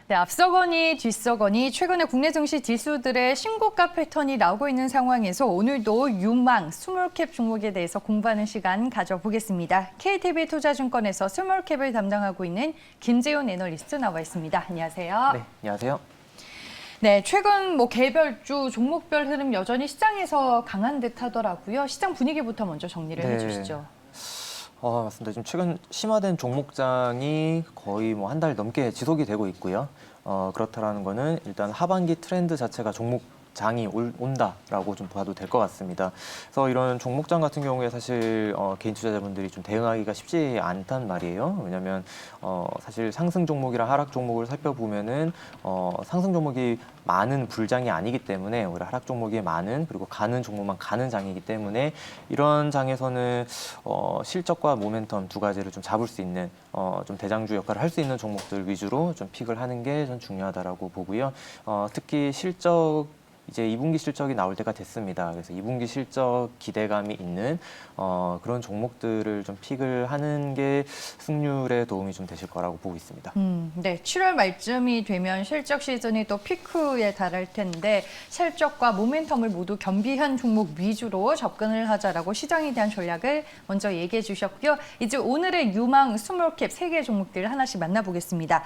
네, 앞서거니 뒤서거니 최근에 국내 증시 지수들의 신고가 패턴이 나오고 있는 상황에서 오늘도 유망 스몰캡 종목에 대해서 공부하는 시간 가져보겠습니다. KTB 투자증권에서 스몰캡을 담당하고 있는 김재훈 애널리스트 나와 있습니다. 안녕하세요. 네, 안녕하세요. 네, 최근 개별주 종목별 흐름 여전히 시장에서 강한 듯 하더라고요. 시장 분위기부터 먼저 정리를 해주시죠. 맞습니다. 지금 최근 심화된 종목장이 거의 한 달 넘게 지속이 되고 있고요. 그렇다라는 거는 일단 하반기 트렌드 자체가 종목장이 온다라고 좀 봐도 될 것 같습니다. 그래서 이런 종목장 같은 경우에 사실 개인 투자자분들이 좀 대응하기가 쉽지 않단 말이에요. 왜냐하면 사실 상승 종목이랑 하락 종목을 살펴보면은 상승 종목이 많은 불장이 아니기 때문에 오히려 하락 종목이 많은 그리고 가는 종목만 가는 장이기 때문에 이런 장에서는 실적과 모멘텀 두 가지를 좀 잡을 수 있는 좀 대장주 역할을 할 수 있는 종목들 위주로 좀 픽을 하는 게 전 중요하다라고 보고요. 특히 실적 이제 2분기 실적이 나올 때가 됐습니다. 그래서 2분기 실적 기대감이 있는 그런 종목들을 좀 픽을 하는 게 승률에 도움이 좀 되실 거라고 보고 있습니다. 네, 7월 말쯤이 되면 실적 시즌이 또 피크에 달할 텐데 실적과 모멘텀을 모두 겸비한 종목 위주로 접근을 하자라고 시장에 대한 전략을 먼저 얘기해 주셨고요. 이제 오늘의 유망 스몰캡 3개 종목들 하나씩 만나보겠습니다.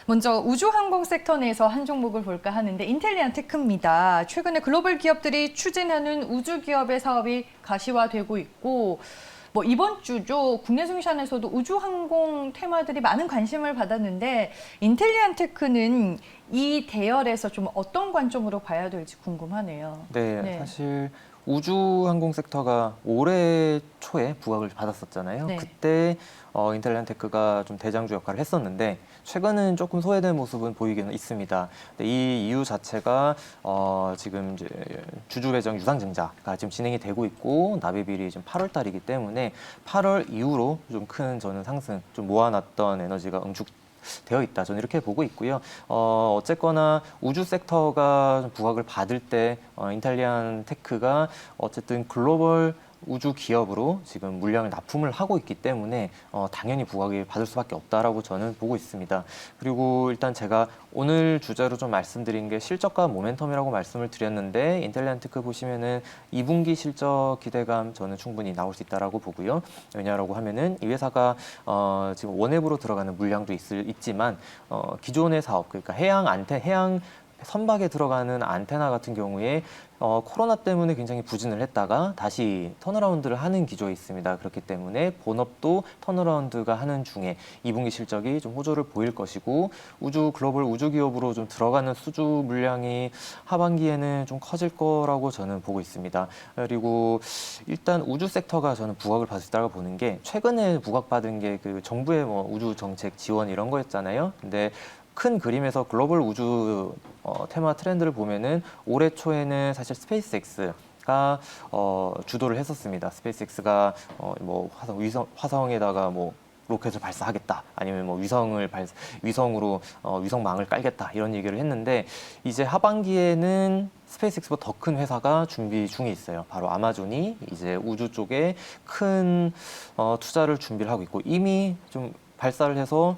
먼저 우주항공 섹터 내에서 한 종목을 볼까 하는데 인텔리안 테크입니다. 최근에 글로벌 기업들이 추진하는 우주 기업의 사업이 가시화되고 있고 이번 주죠. 국내 증시안에서도 우주항공 테마들이 많은 관심을 받았는데 인텔리안 테크는 이 대열에서 좀 어떤 관점으로 봐야 될지 궁금하네요. 네. 사실 우주항공 섹터가 올해 초에 부각을 받았었잖아요. 네. 그때 인텔리안 테크가 좀 대장주 역할을 했었는데 최근은 조금 소외된 모습은 보이기는 있습니다. 근데 이 이유 자체가 지금 이제 주주 배정 유상 증자가 지금 진행이 되고 있고 납입일이 지금 8월 달이기 때문에 8월 이후로 좀 큰 저는 상승, 좀 모아놨던 에너지가 되어 있다. 저는 이렇게 보고 있고요. 어쨌거나 우주 섹터가 좀 부각을 받을 때 인텔리안 테크가 어쨌든 글로벌 우주 기업으로 지금 물량을 납품을 하고 있기 때문에 당연히 부각을 받을 수밖에 없다라고 저는 보고 있습니다. 그리고 일단 제가 오늘 주제로 좀 말씀드린 게 실적과 모멘텀이라고 말씀을 드렸는데 인텔리안 테크 보시면은 2분기 실적 기대감 저는 충분히 나올 수 있다라고 보고요. 왜냐라고 하면은 이 회사가 지금 원앱으로 들어가는 물량도 있지만 기존의 사업 그러니까 해양 선박에 들어가는 안테나 같은 경우에 코로나 때문에 굉장히 부진을 했다가 다시 턴어라운드를 하는 기조에 있습니다. 그렇기 때문에 본업도 턴어라운드가 하는 중에 2분기 실적이 좀 호조를 보일 것이고 글로벌 우주 기업으로 좀 들어가는 수주 물량이 하반기에는 좀 커질 거라고 저는 보고 있습니다. 그리고 일단 우주 섹터가 저는 부각을 받을 수 있다고 보는 게 최근에 부각받은 게 그 정부의 우주 정책 지원 이런 거였잖아요. 근데 큰 그림에서 글로벌 우주 테마 트렌드를 보면은 올해 초에는 사실 스페이스X가 주도를 했었습니다. 스페이스X가 화성에다가 로켓을 발사하겠다, 아니면 위성으로 위성망을 깔겠다 이런 얘기를 했는데 이제 하반기에는 스페이스X보다 더 큰 회사가 준비 중에 있어요. 바로 아마존이 이제 우주 쪽에 큰 투자를 준비를 하고 있고 이미 좀 발사를 해서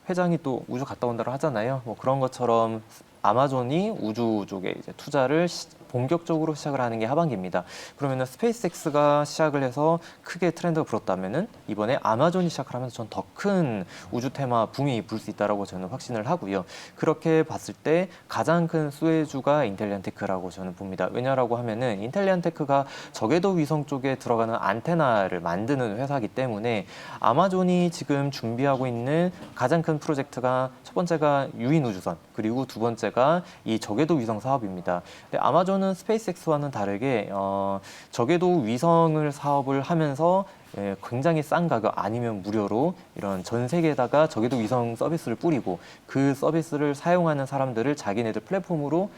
회장이 또 우주 갔다 온다고 하잖아요. 그런 것처럼 아마존이 우주 쪽에 이제 투자를 본격적으로 시작을 하는 게 하반기입니다. 그러면은 스페이스X가 시작을 해서 크게 트렌드가 불었다면은 이번에 아마존이 시작을 하면서 전 더 큰 우주 테마 붐이 불 수 있다라고 저는 확신을 하고요. 그렇게 봤을 때 가장 큰 수혜주가 인텔리안 테크라고 저는 봅니다. 왜냐라고 하면은 인텔리안 테크가 저궤도 위성 쪽에 들어가는 안테나를 만드는 회사이기 때문에 아마존이 지금 준비하고 있는 가장 큰 프로젝트가 첫 번째가 유인 우주선, 그리고 두 번째가 이 저궤도 위성 사업입니다. 근데 아마존은 스페이스X와는 다르게 저궤도 위성을 사업을 하면서 굉장히 싼 가격 아니면 무료로 이런 전 세계에다가 저궤도 위성 서비스를 뿌리고 그 서비스를 사용하는 사람들을 자기네들 플랫폼으로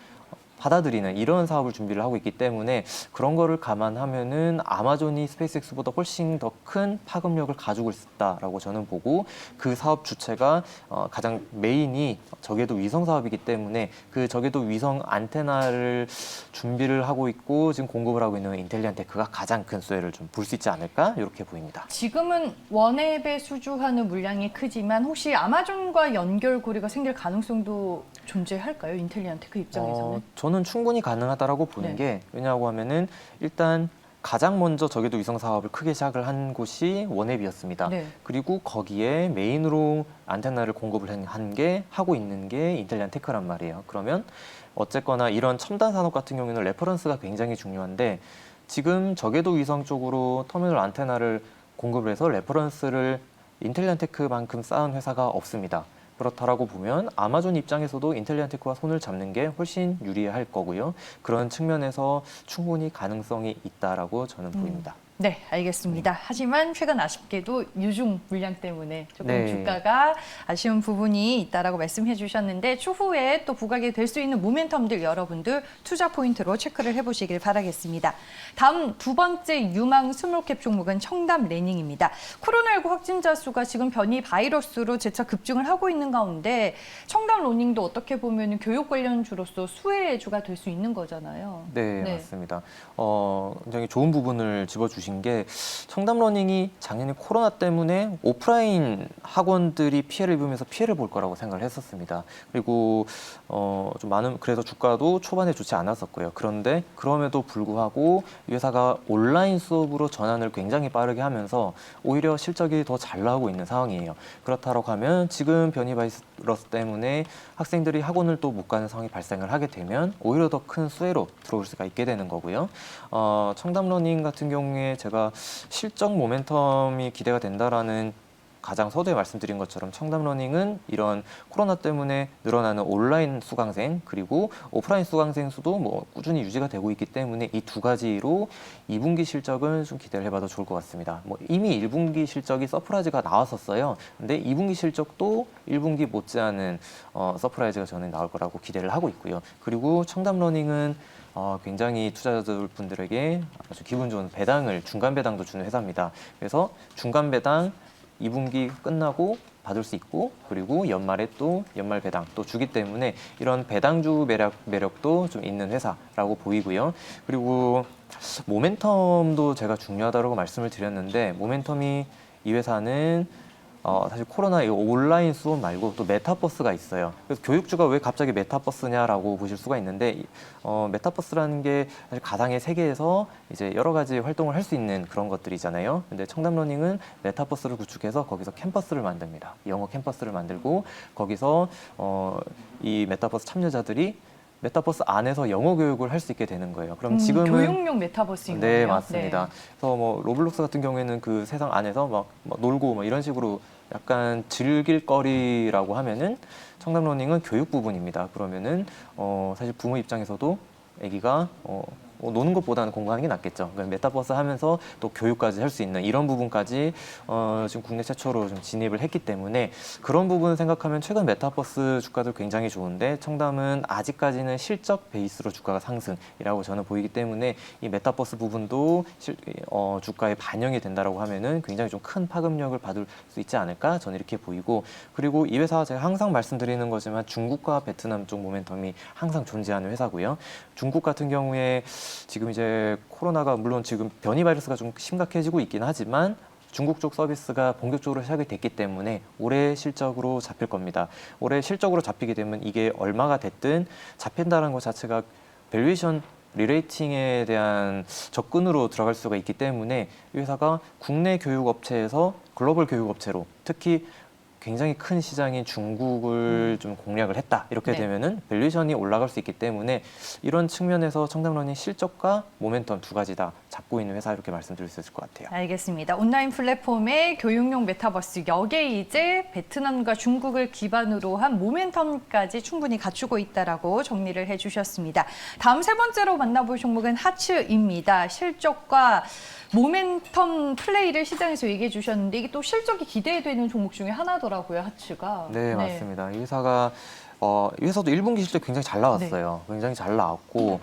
받아들이는 이런 사업을 준비를 하고 있기 때문에 그런 거를 감안하면은 아마존이 스페이스X보다 훨씬 더 큰 파급력을 가지고 있다라고 저는 보고, 그 사업 주체가 가장 메인이 저궤도 위성 사업이기 때문에 그 저궤도 위성 안테나를 준비를 하고 있고 지금 공급을 하고 있는 인텔리안 테크가 가장 큰 수혜를 좀 볼 수 있지 않을까 이렇게 보입니다. 지금은 원앱에 수주하는 물량이 크지만 혹시 아마존과 연결고리가 생길 가능성도 존재할까요? 인텔리안 테크 입장에서는? 저는 충분히 가능하다라고 보는 네. 게, 왜냐하고 하면은 일단 가장 먼저 저궤도 위성 사업을 크게 시작을 한 곳이 원앱이었습니다. 네. 그리고 거기에 메인으로 안테나를 공급을 하고 있는 게 인텔리안 테크란 말이에요. 그러면 어쨌거나 이런 첨단 산업 같은 경우에는 레퍼런스가 굉장히 중요한데, 지금 저궤도 위성 쪽으로 터미널 안테나를 공급을 해서 레퍼런스를 인텔리안 테크만큼 쌓은 회사가 없습니다. 그렇다라고 보면 아마존 입장에서도 인텔리안 테크와 손을 잡는 게 훨씬 유리할 거고요. 그런 측면에서 충분히 가능성이 있다라고 저는 보입니다. 네, 알겠습니다. 하지만 최근 아쉽게도 유중 물량 때문에 조금 네. 주가가 아쉬운 부분이 있다라고 말씀해 주셨는데, 추후에 또 부각이 될 수 있는 모멘텀들 여러분들 투자 포인트로 체크를 해보시길 바라겠습니다. 다음 두 번째 유망 스몰캡 종목은 청담 레닝입니다. 코로나19 확진자 수가 지금 변이 바이러스로 재차 급증을 하고 있는 가운데 청담 레닝도 어떻게 보면 교육 관련주로서 수혜의 주가 될 수 있는 거잖아요. 네, 맞습니다. 굉장히 좋은 부분을 짚어주신 게, 청담 러닝이 작년에 코로나 때문에 오프라인 학원들이 피해를 입으면서 피해를 볼 거라고 생각을 했었습니다. 그리고 좀 많은, 그래서 주가도 초반에 좋지 않았었고요. 그런데 그럼에도 불구하고 이 회사가 온라인 수업으로 전환을 굉장히 빠르게 하면서 오히려 실적이 더 잘 나오고 있는 상황이에요. 그렇다고 하면 지금 변이 바이러스 때문에 학생들이 학원을 또 못 가는 상황이 발생을 하게 되면 오히려 더 큰 수혜로 들어올 수가 있게 되는 거고요. 청담 러닝 같은 경우에 제가 실적 모멘텀이 기대가 된다라는, 가장 서두에 말씀드린 것처럼 청담 러닝은 이런 코로나 때문에 늘어나는 온라인 수강생 그리고 오프라인 수강생 수도 뭐 꾸준히 유지가 되고 있기 때문에 이 두 가지로 2분기 실적은 좀 기대를 해봐도 좋을 것 같습니다. 뭐 이미 1분기 실적이 서프라이즈가 나왔었어요. 근데 2분기 실적도 1분기 못지않은 서프라이즈가 저는 나올 거라고 기대를 하고 있고요. 그리고 청담 러닝은 굉장히 투자자들 분들에게 아주 기분 좋은 배당을, 중간 배당도 주는 회사입니다. 그래서 중간 배당 2분기 끝나고 받을 수 있고, 그리고 연말에 또 연말 배당 또 주기 때문에 이런 배당주 매력도 좀 있는 회사라고 보이고요. 그리고 모멘텀도 제가 중요하다고 말씀을 드렸는데, 모멘텀이 이 회사는 사실 코로나 이 온라인 수업 말고 또 메타버스가 있어요. 그래서 교육주가 왜 갑자기 메타버스냐라고 보실 수가 있는데, 메타버스라는 게 사실 가상의 세계에서 이제 여러 가지 활동을 할 수 있는 그런 것들이잖아요. 근데 청담 러닝은 메타버스를 구축해서 거기서 캠퍼스를 만듭니다. 영어 캠퍼스를 만들고 거기서 이 메타버스 참여자들이 메타버스 안에서 영어 교육을 할 수 있게 되는 거예요. 그럼 지금은 교육용 메타버스인 거예요? 네, 맞습니다. 그래서 뭐 로블록스 같은 경우에는 그 세상 안에서 막 놀고 막 이런 식으로 약간 즐길 거리라고 하면은 청담 러닝은 교육 부분입니다. 그러면은 사실 부모 입장에서도 아기가 노는 것보다는 공부하는 게 낫겠죠. 그러니까 메타버스 하면서 또 교육까지 할 수 있는 이런 부분까지 지금 국내 최초로 좀 진입을 했기 때문에 그런 부분 생각하면 최근 메타버스 주가도 굉장히 좋은데, 청담은 아직까지는 실적 베이스로 주가가 상승이라고 저는 보이기 때문에 이 메타버스 부분도 주가에 반영이 된다라고 하면은 굉장히 좀 큰 파급력을 받을 수 있지 않을까 저는 이렇게 보이고, 그리고 이 회사 제가 항상 말씀드리는 거지만 중국과 베트남 쪽 모멘텀이 항상 존재하는 회사고요. 중국 같은 경우에 지금 이제 코로나가 물론 지금 변이 바이러스가 좀 심각해지고 있긴 하지만 중국 쪽 서비스가 본격적으로 시작이 됐기 때문에 올해 실적으로 잡힐 겁니다. 올해 실적으로 잡히게 되면 이게 얼마가 됐든 잡힌다는 것 자체가 밸류에이션 리레이팅에 대한 접근으로 들어갈 수가 있기 때문에 이 회사가 국내 교육업체에서 글로벌 교육업체로, 특히 굉장히 큰 시장인 중국을 좀 공략을 했다. 이렇게 네. 되면은 밸류에이션이 올라갈 수 있기 때문에 이런 측면에서 청담 러닝 실적과 모멘텀 두 가지 다 잡고 있는 회사, 이렇게 말씀드릴 수 있을 것 같아요. 알겠습니다. 온라인 플랫폼의 교육용 메타버스, 여기에 이제 베트남과 중국을 기반으로 한 모멘텀까지 충분히 갖추고 있다라고 정리를 해주셨습니다. 다음 세 번째로 만나볼 종목은 하츠입니다. 실적과 모멘텀 플레이를 시장에서 얘기해 주셨는데, 이게 또 실적이 기대되는 종목 중에 하나더라고요, 하츠가. 네, 맞습니다. 이 회사가 이 회사도 1분기 실적 굉장히 잘 나왔어요. 굉장히 잘 나왔고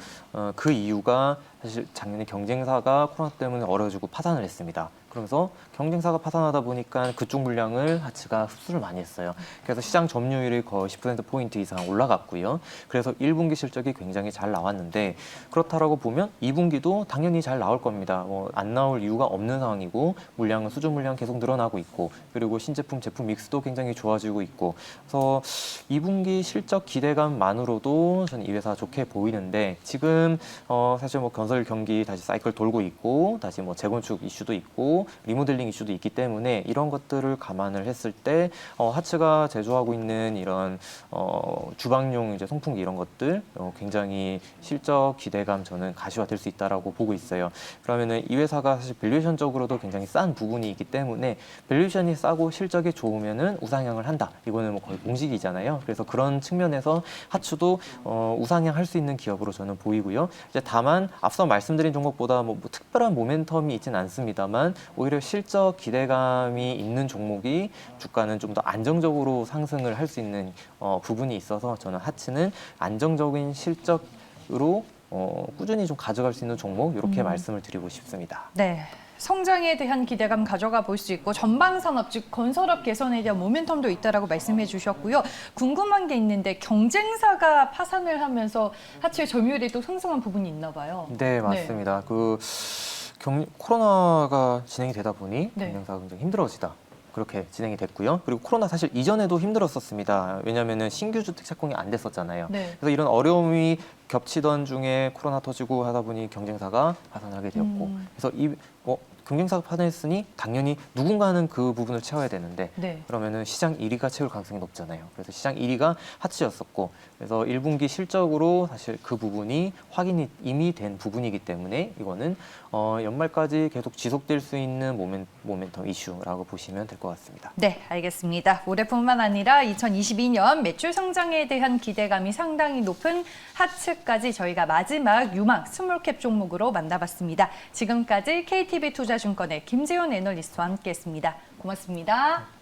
그 이유가 사실 작년에 경쟁사가 코로나 때문에 어려워지고 파산을 했습니다. 그러면서 경쟁사가 파산하다 보니까 그쪽 물량을 하츠가 흡수를 많이 했어요. 그래서 시장 점유율이 거의 10%포인트 이상 올라갔고요. 그래서 1분기 실적이 굉장히 잘 나왔는데 그렇다라고 보면 2분기도 당연히 잘 나올 겁니다. 안 나올 이유가 없는 상황이고 물량은 수주 물량 계속 늘어나고 있고 그리고 신제품 제품 믹스도 굉장히 좋아지고 있고 그래서 2분기 실적 기대감만으로도 저는 이 회사 좋게 보이는데 지금 사실 뭐 건설 경기 다시 사이클 돌고 있고 다시 뭐 재건축 이슈도 있고 리모델링 이슈도 있기 때문에 이런 것들을 감안을 했을 때 하츠가 제조하고 있는 이런 주방용 이제 송풍기 이런 것들 굉장히 실적 기대감 저는 가시화될 수 있다라고 보고 있어요. 그러면은 이 회사가 사실 밸류에이션적으로도 굉장히 싼 부분이 있기 때문에 밸류에이션이 싸고 실적이 좋으면은 우상향을 한다. 이거는 뭐 거의 공식이잖아요. 그래서 그런 측면에서 하츠도 우상향할 수 있는 기업으로 저는 보이고요. 이제 다만 앞서 말씀드린 종목보다 뭐 특별한 모멘텀이 있지는 않습니다만 오히려 실적 기대감이 있는 종목이 주가는 좀 더 안정적으로 상승을 할 수 있는 부분이 있어서 저는 하츠는 안정적인 실적으로 꾸준히 좀 가져갈 수 있는 종목 이렇게 말씀을 드리고 싶습니다. 네. 성장에 대한 기대감 가져가 볼 수 있고 전방산업 즉 건설업 개선에 대한 모멘텀도 있다라고 말씀해 주셨고요. 궁금한 게 있는데 경쟁사가 파산을 하면서 하츠의 점유율이 또 상승한 부분이 있나 봐요. 네, 맞습니다. 코로나가 진행이 되다 보니 네. 경쟁사가 굉장히 힘들어지다. 그렇게 진행이 됐고요. 그리고 코로나 사실 이전에도 힘들었었습니다. 왜냐하면 신규 주택 착공이 안 됐었잖아요. 네. 그래서 이런 어려움이 겹치던 중에 코로나 터지고 하다 보니 경쟁사가 파산하게 되었고 그래서 경쟁사가 파산했으니 당연히 누군가는 그 부분을 채워야 되는데 네. 그러면은 시장 1위가 채울 가능성이 높잖아요. 그래서 시장 1위가 하츠였었고 그래서 1분기 실적으로 사실 그 부분이 확인이 이미 된 부분이기 때문에 이거는 연말까지 계속 지속될 수 있는 모멘텀 이슈라고 보시면 될 것 같습니다. 네, 알겠습니다. 올해뿐만 아니라 2022년 매출 성장에 대한 기대감이 상당히 높은 하츠까지 저희가 마지막 유망 스몰캡 종목으로 만나봤습니다. 지금까지 KTB 투자증권의 김재훈 애널리스트와 함께했습니다. 고맙습니다.